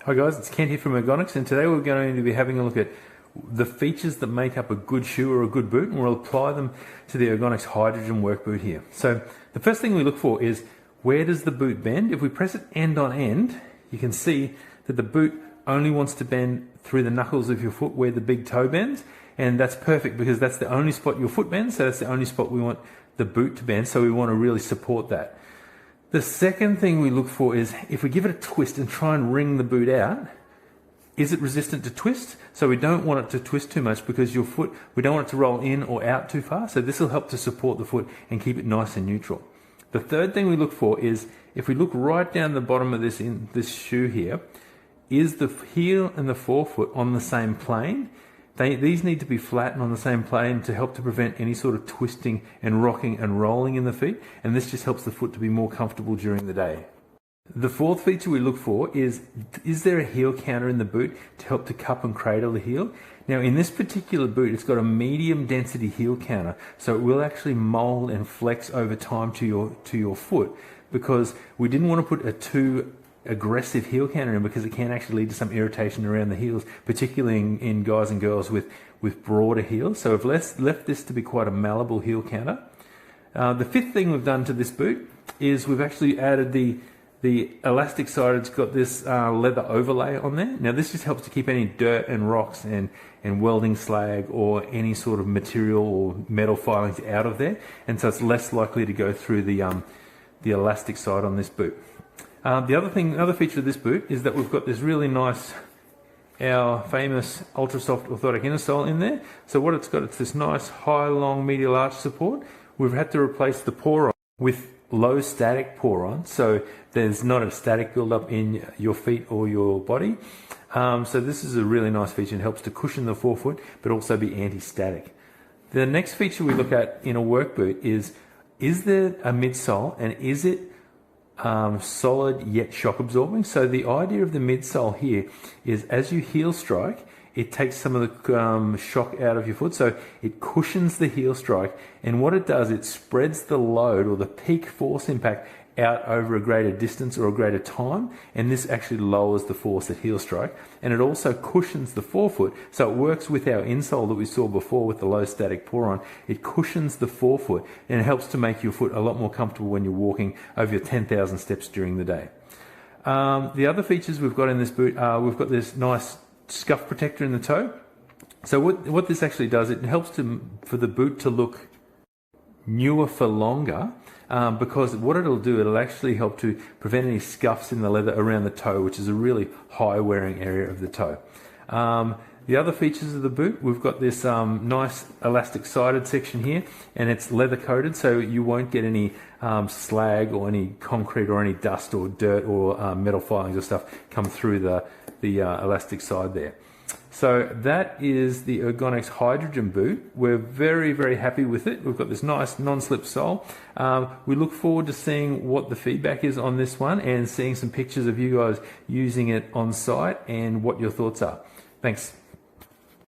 Hi guys, it's Kent here from Ergonics, and today we're going to be having a look at the features that make up a good shoe or a good boot, and we'll apply them to the Ergonics Hydrogen work boot here. So the first thing we look for is, where does the boot bend? If we press it end on end, you can see that the boot only wants to bend through the knuckles of your foot where the big toe bends, and that's perfect because that's the only spot your foot bends, so that's the only spot we want the boot to bend, so we want to really support that. The second thing we look for is, if we give it a twist and try and wring the boot out, is it resistant to twist? So we don't want it to twist too much because your foot, we don't want it to roll in or out too far, so this will help to support the foot and keep it nice and neutral. The third thing we look for is, if we look right down the bottom of this shoe here, is the heel and the forefoot on the same plane? These need to be flat and on the same plane to help to prevent any sort of twisting and rocking and rolling in the feet, and this just helps the foot to be more comfortable during the day. The fourth feature we look for is there a heel counter in the boot to help to cup and cradle the heel? Now in this particular boot, it's got a medium density heel counter, so it will actually mold and flex over time to your foot, because we didn't want to put a too aggressive heel counter in, because it can actually lead to some irritation around the heels, particularly in guys and girls with broader heels. So we've left this to be quite a malleable heel counter. The fifth thing we've done to this boot is we've actually added the elastic side. It's got this leather overlay on there. Now this just helps to keep any dirt and rocks and welding slag or any sort of material or metal filings out of there, and so it's less likely to go through the elastic side on this boot. Another feature of this boot is that we've got this really nice, our famous ultra soft orthotic inner in there. So what it's got, it's this nice high, long medial arch support. We've had to replace the poron with low static poron, so there's not a static buildup in your feet or your body. So this is a really nice feature and helps to cushion the forefoot, but also be anti-static. The next feature we look at in a work boot is there a midsole, and is it solid yet shock absorbing? So the idea of the midsole here is, as you heel strike, it takes some of the shock out of your foot, so it cushions the heel strike, and what it does, it spreads the load or the peak force impact out over a greater distance or a greater time, and this actually lowers the force at heel strike, and it also cushions the forefoot, so it works with our insole that we saw before with the low static poron. It cushions the forefoot and it helps to make your foot a lot more comfortable when you're walking over your 10,000 steps during the day. The other features we've got in this boot are, we've got this nice scuff protector in the toe. So what this actually does, it helps for the boot to look newer for longer, because what it'll do, it'll actually help to prevent any scuffs in the leather around the toe, which is a really high wearing area of the toe. The other features of the boot, we've got this nice elastic sided section here, and it's leather coated, so you won't get any slag or any concrete or any dust or dirt or metal filings or stuff come through the elastic side there. So that is the Ergonics Hydrogen boot. We're very, very happy with it. We've got this nice non-slip sole. We look forward to seeing what the feedback is on this one and seeing some pictures of you guys using it on site and what your thoughts are. Thanks.